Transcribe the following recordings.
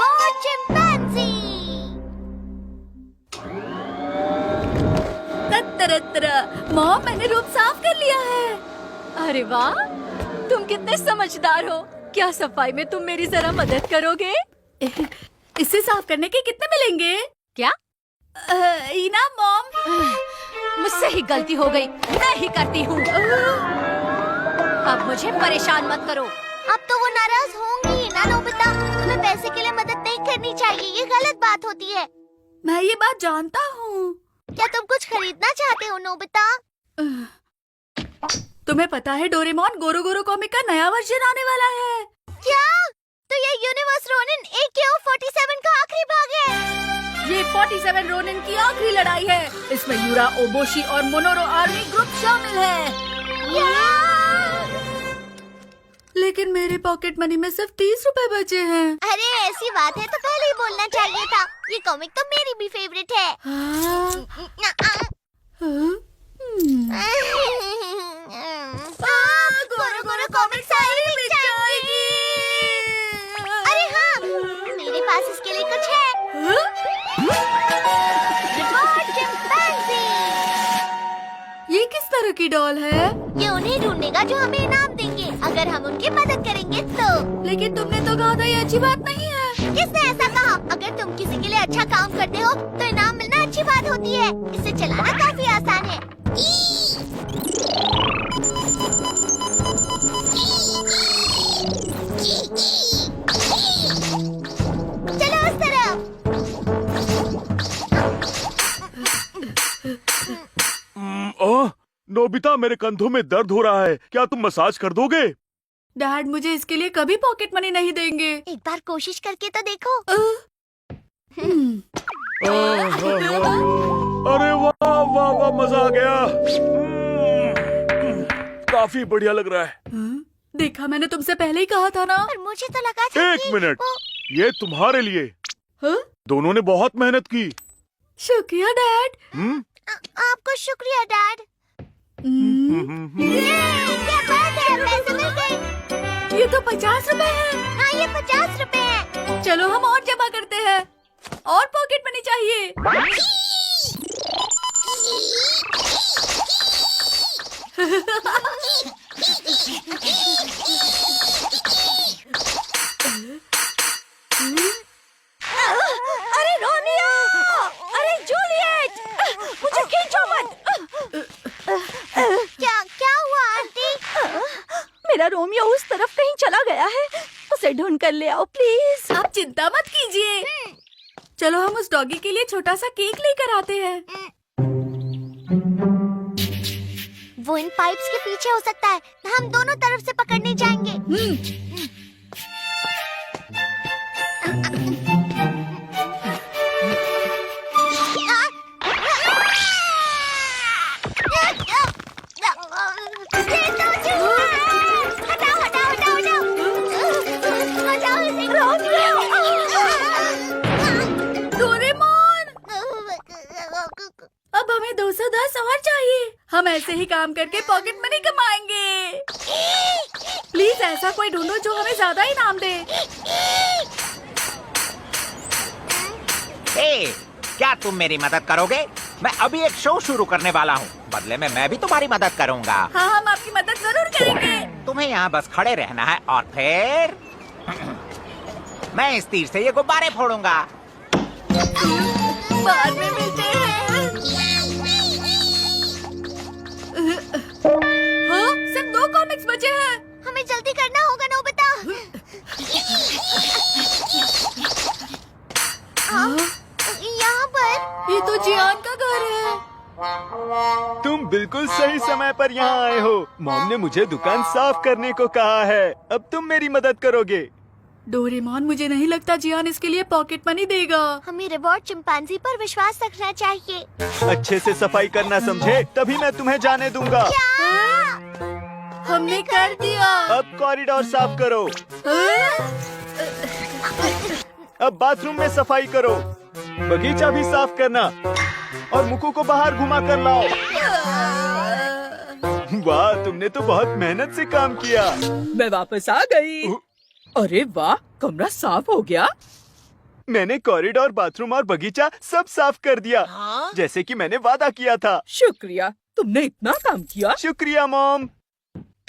Reward chimpanzee. Mom, मैंने room साफ कर लिया है। अरे वाह, तुम कितने समझदार हो। क्या सफाई में तुम मेरी जरा मदद करोगे? इसे साफ करने के कितने मिलेंगे? क्या? इना मॉम, मुझसे ही गलती हो गई, मैं ही करती हूँ। अब मुझे परेशान मत करो। अब तो वो नाराज होंगी ही ना नोबिता। तुम्हें पैसे के लिए मदद नहीं करनी चाहिए, ये गलत बात होती है। मैं ये बात जानता हूँ। क्या तुम कुछ खरीदना चाहते हो नोबिता? तुम्हें पता है डोरेमोन गोरो गोरो कॉमिक का नया वर्जन आने वाला है। क्या? तो ये यूनिवर्स रोनिन AKO 47 का आखिरी भाग है। ये 47 रोनिन की आखिरी लड़ाई है। इसमें यूरा, ओबोशी और मोनोरो आर्मी ग्रुप शामिल है। लेकिन मेरे पॉकेट मनी में सिर्फ 30 रुपए बचे हैं। अरे ऐसी बात है तो पहले ही बोलना चाहिए था। ये कॉमिक तो मेरी भी फेवरेट है। गोरो गोरो कॉमिक सारी बिक जाएगी। अरे हाँ, मेरे पास इसके लिए कुछ है। Reward chimpanzee. ये किस तरह की डॉल है? ये उन्हें ढूंढेगा जो हमें इनाम देंगे, अगर हम उनकी मदद करेंगे तो। लेकिन तुमने तो कहा था ये अच्छी बात नहीं है। किसने ऐसा कहा? अगर तुम किसी के लिए अच्छा काम करते हो तो इनाम मिलना अच्छी बात होती है। इसे चलाना काफी आसान है। चलो उस तरफ। ओह, नोबिता, मेरे कंधों में दर्द हो रहा है। क्या तुम मसाज कर दोगे? डैड मुझे इसके लिए कभी पॉकेट मनी नहीं देंगे। एक बार कोशिश करके तो देखो। अरे वाह वाह वाह, मजा आ गया। काफी बढ़िया लग रहा है। देखा, मैंने तुमसे पहले ही कहा था ना। पर मुझे तो लगा था एक मिनट, ये तुम्हारे लिए। हाँ? दोनों ने बहुत मेहनत की। शुक्रिया डैड। आपको शुक्रिया डैड। क्या बात है, पैसे मिल गए। ये तो 50 रुपए है। हाँ, ये 50 रुपए है। चलो हम और जमा करते हैं। और पॉकेट मनी चाहिए। अरे रोमियो, अरे जूलियट, मुझे खींचो मत। क्या हुआ आंटी? मेरा रोमियो उस तरफ कहीं चला गया है। उसे ढूंढ कर ले आओ प्लीज। आप चिंता मत कीजिए। चलो हम उस डॉगी के लिए छोटा सा केक लेकर आते हैं। वो इन पाइप्स के पीछे हो सकता है। हम दोनों तरफ से पकड़ने जाएंगे। अब हमें 210 और चाहिए। हम ऐसे ही काम करके पॉकेट मनी कमाएंगे। प्लीज ऐसा कोई ढूंढो जो हमें ज्यादा इनाम दे। क्या तुम मेरी मदद करोगे? मैं अभी एक शो शुरू करने वाला हूँ। बदले में मैं भी तुम्हारी मदद करूँगा। हाँ, हम आपकी मदद जरूर करेंगे। तुम्हें यहाँ बस खड़े रहना है और फिर मैं इस तीर से ये गुब्बारे फोड़ूंगा। बाद में मिलते हैं। हाँ, सिर्फ 2 कॉमिक्स बचे हैं। हमें जल्दी करना होगा नोबिता। यहाँ पर। ये तो जियान का घर है। तुम बिल्कुल सही समय पर यहाँ आए हो। मॉम ने मुझे दुकान साफ करने को कहा है। अब तुम मेरी मदद करोगे। डोरेमोन, मुझे नहीं लगता जियान इसके लिए पॉकेट मनी देगा। हमें रिवॉर्ड चिंपैंजी पर विश्वास रखना चाहिए। अच्छे से सफाई करना समझे, तभी मैं तुम्हें जाने दूंगा। हमने कर दिया। अब कॉरिडोर साफ करो। अब बाथरूम में सफाई करो। बगीचा भी साफ करना और मुकु को बाहर घुमा कर लाओ। वाह, तुमने तो बहुत मेहनत से काम किया। मैं वापस आ गई। अरे वाह, कमरा साफ हो गया। मैंने कॉरिडोर, बाथरूम और बगीचा सब साफ कर दिया, जैसे कि मैंने वादा किया था। शुक्रिया, तुमने इतना काम किया। शुक्रिया मॉम,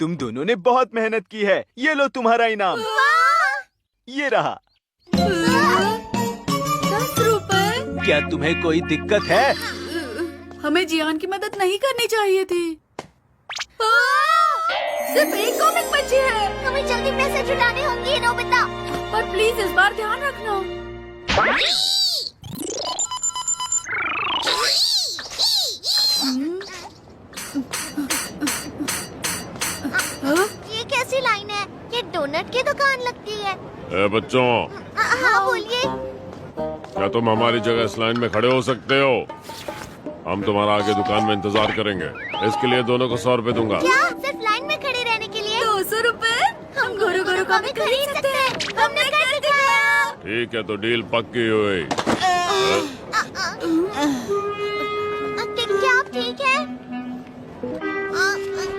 तुम दोनों ने बहुत मेहनत की है। ये लो तुम्हारा इनाम। ये रहा। 10 रुपए। क्या तुम्हें कोई दिक्कत है? हमें जियान की मदद नहीं करनी चाहिए थी। सिर्फ एक कॉमिक बची है। हमें जल्दी पैसे जुटाने होंगे नोबिता। पर प्लीज इस बार ध्यान रखना। ये कैसी लाइन है? ये डोनट की दुकान लगती है। ए बच्चों, हाँ बोलिए। क्या तुम हमारी जगह इस लाइन में खड़े हो सकते हो? हम तुम्हारा आगे दुकान में इंतजार करेंगे। इसके लिए दोनों को 100 रुपए दूंगा। क्या सिर्फ लाइन में खड़े रहने के लिए? 200 रुपए। हम गोरू गोरू कॉमिक खरीद सकते हैं। हमने कर दिखाया। ठीक है, तो डील पक्की हुई। क्या आप ठीक है?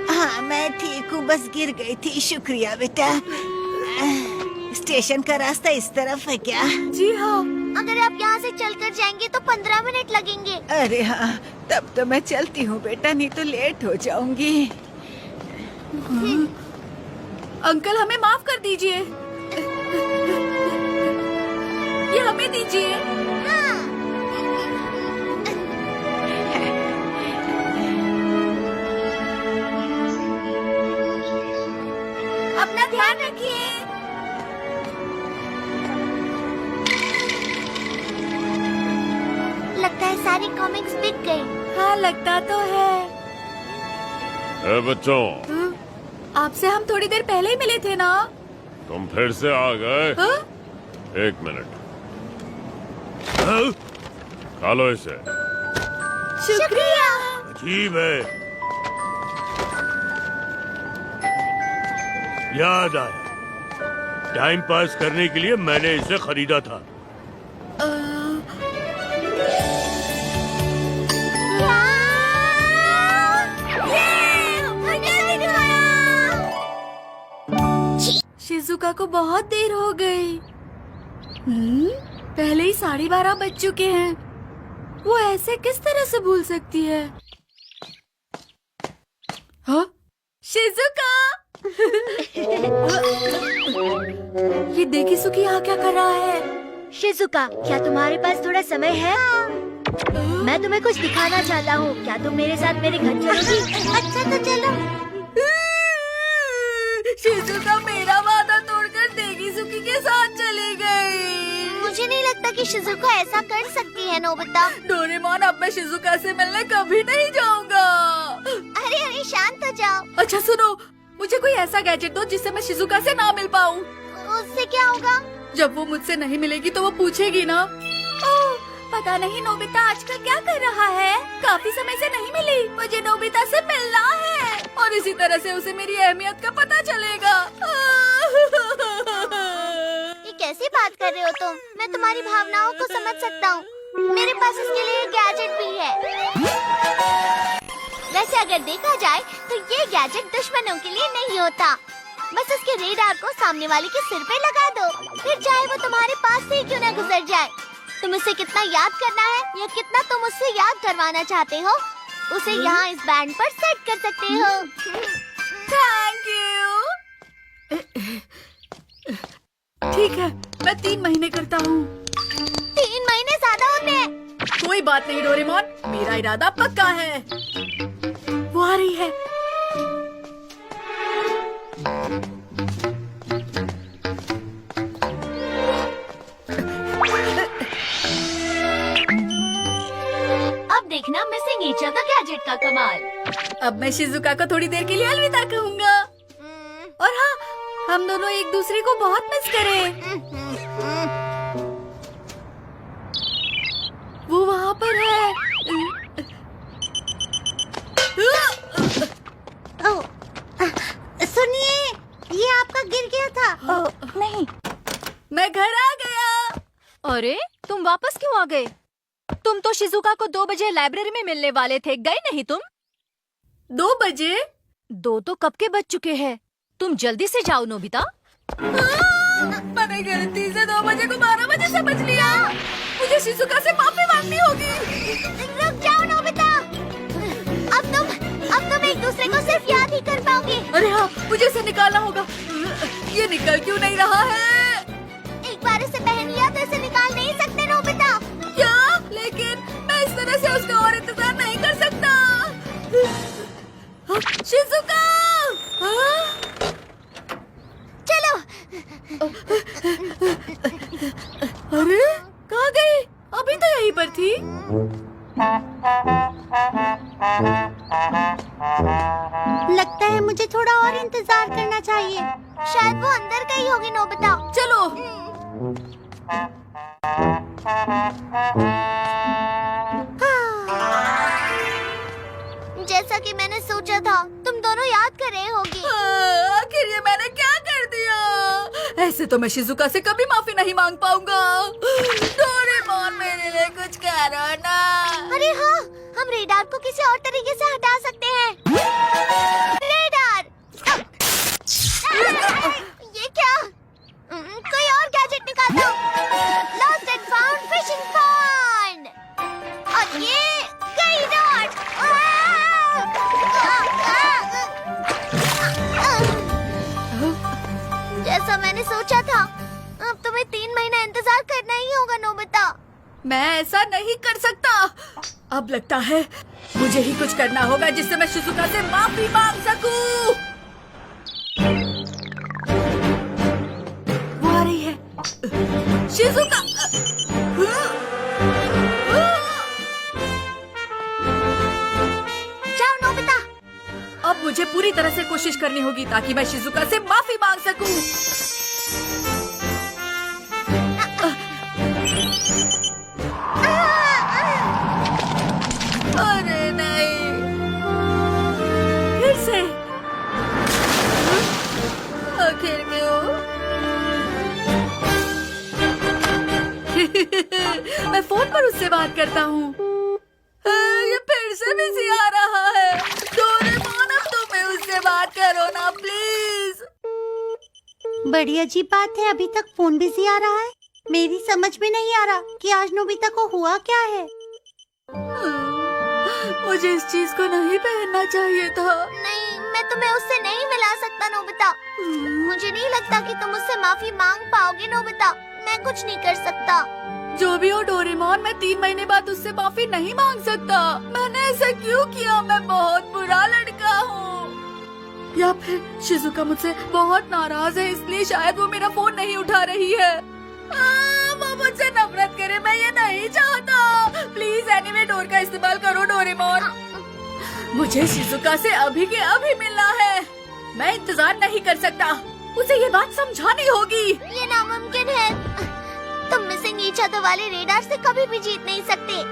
हाँ मैं ठीक हूँ, बस गिर गई थी। शुक्रिया बेटा। स्टेशन का रास्ता इस तरफ है क्या? जी हाँ। अगर आप यहाँ से चलकर जाएंगे तो 15 मिनट लगेंगे। अरे हाँ, तब तो मैं चलती हूँ बेटा, नहीं तो लेट हो जाऊंगी। अंकल हमें माफ कर दीजिए। ये हमें दीजिए। अपना ध्यान रखिए। लगता है सारी कॉमिक्स बिक गई। हाँ लगता तो है। ए बच्चों, आपसे हम थोड़ी देर पहले ही मिले थे ना? तुम फिर से आ गए। हाँ? 1 मिनट। खा लो इसे। शुक्रिया। अजीब है। याद आया, टाइम पास करने के लिए मैंने इसे खरीदा था। शिजुका को बहुत देर हो गई। पहले ही 12:30 बज चुके हैं। वो ऐसे किस तरह से भूल सकती है? हाँ? शिजुका! ये देखी सुकी यहाँ क्या कर रहा है? शिजुका, क्या तुम्हारे पास थोड़ा समय है? मैं तुम्हें कुछ दिखाना चाहता हूँ। क्या तुम मेरे साथ मेरे घर चलोगी? अच्छा तो चलो। शिजुका मेरा वादा तोड़कर देगी-सुकी के साथ चली गई। मुझे नहीं लगता कि शिजुका ऐसा कर सकती है नोबिता। डोरेमोन, अब मैं शिजुका से मिलने कभी नहीं जाऊंगा। अरे अरे शांत हो जाओ। अच्छा सुनो, मुझे कोई ऐसा गैजेट दो जिससे मैं शिजुका से ना मिल पाऊँ। उससे क्या होगा? जब वो मुझसे नहीं मिलेगी तो वो पूछेगी ना, ओह, पता नहीं नोबिता आजकल क्या कर रहा है। काफी समय से नहीं मिली, मुझे नोबिता से मिलना है। और इसी तरह से उसे मेरी अहमियत का पता चलेगा। ये कैसी बात कर रहे हो तुम? मैं तुम्हारी भावनाओं को समझ सकता हूँ। मेरे पास इसके लिए एक गैजेट भी है। वैसे अगर देखा जाए तो ये गैजेट दुश्मनों के लिए नहीं होता। बस उसके रेडार को सामने वाले के सिर पे लगा दो, फिर चाहे वो तुम्हारे पास से ही क्यों न गुजर जाए। तुम उसे कितना याद करना है या कितना तुम उससे याद करवाना चाहते हो, उसे यहाँ इस बैंड पर सेट कर सकते हो। Thank you. ठीक है, मैं 3 महीने करता हूँ। 3 महीने ज्यादा होते हैं। कोई बात नहीं डोरेमोन, मेरा इरादा पक्का है। वो आ रही है। अब देखना मिसिंग ईच अदर गैजेट का कमाल। अब मैं शिजुका को थोड़ी देर के लिए अलविदा कहूँगा। और हाँ, हम दोनों एक दूसरे को बहुत मिस करें। वो वहाँ पर है। सुनिए, ये आपका गिर गया था। नहीं, मैं घर आ गया। अरे तुम वापस क्यों आ गए? तुम तो शिजुका को 2 बजे लाइब्रेरी में मिलने वाले थे, गए नहीं तुम? 2 बजे? 2 तो कब के बज चुके हैं। तुम जल्दी से जाओ नोबिता। मैंने गलती से 2 बजे को 12 बजे समझ लिया। मुझे शिजुका से माफी मांगनी होगी। रुक जाओ नोबिता। अब तुम एक दूसरे को सिर्फ याद ही कर पाओगे। अरे हाँ, मुझे इसे निकालना होगा। ये निकल क्यों नहीं रहा है? एक बार इसे पहन लिया तो इसे निकाल नहीं सकते नोबिता। क्या? लेकिन मैं इस तरह से उसका और इंतजार नहीं कर सकता। शिजुका! चलो। अरे कहाँ गई? अभी तो यहीं पर थी। लगता है मुझे थोड़ा और इंतजार करना चाहिए। शायद वो अंदर गई होगी नोबिता। चलो। जैसा कि मैंने सोचा था, तुम दोनों याद कर रहे होगी। आखिर ये मैंने क्या कर दिया? ऐसे तो मैं शिजुका से कभी माफी नहीं मांग पाऊंगा। डोरेमोन, मेरे लिए कुछ करो ना। अरे हाँ, हम रेडार को किसी और तरीके से हटा सकते हैं। रेडार! ये क्या? कोई और गैजेट निकालता हूँ। Lost and found fishing pond. और ये कई डॉट। जैसा मैंने सोचा था, अब तुम्हें 3 महीना इंतजार करना ही होगा नोबिता। मैं ऐसा नहीं कर सकता। अब लगता है मुझे ही कुछ करना होगा जिससे मैं शिजुका से माफी मांग सकूं। वो आ रही है। शिजुका! जाओ नोबिता। अब मुझे पूरी तरह से कोशिश करनी होगी ताकि मैं शिजुका से माफी मांग सकूं। अरे नहीं, फिर से। आखिर क्यों? मैं फोन पर उससे बात करता हूँ। ये फिर से बिजी आ रहा है। डोरेमोन, अब तुम्हें उससे बात करो ना प्लीज। बड़ी अजीब बात है, अभी तक फोन बिजी आ रहा है। मेरी समझ में नहीं आ रहा कि आज नोबिता को हुआ क्या है। मुझे इस चीज को नहीं पहनना चाहिए था। नहीं, मैं तुम्हें उससे नहीं मिला सकता नोबिता। मुझे नहीं लगता कि तुम उससे माफी मांग पाओगे नोबिता। मैं कुछ नहीं कर सकता। जो भी हो डोरेमोन, मैं 3 महीने बाद उससे माफी नहीं मांग सकता। मैंने ऐसा क्यों किया? मैं बहुत बुरा लड़का हूँ। या फिर शिजुका मुझसे बहुत नाराज है, इसलिए शायद वो मेरा फोन नहीं उठा रही है। वो मुझसे नफरत करे, मैं ये नहीं चाहता। प्लीज एनीवे डोर का इस्तेमाल करो डोरेमोन। मुझे शिजुका से अभी के अभी मिलना है। मैं इंतजार नहीं कर सकता। उसे ये बात समझानी होगी। ये नामुमकिन है। तुम मिसिंग ईच अदर वाले रेडार से कभी भी जीत नहीं सकते।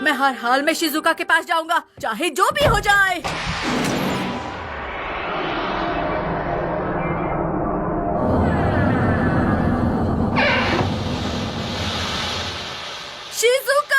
मैं हर हाल में शिजुका के पास जाऊंगा, चाहे जो भी हो जाए। शिजुका!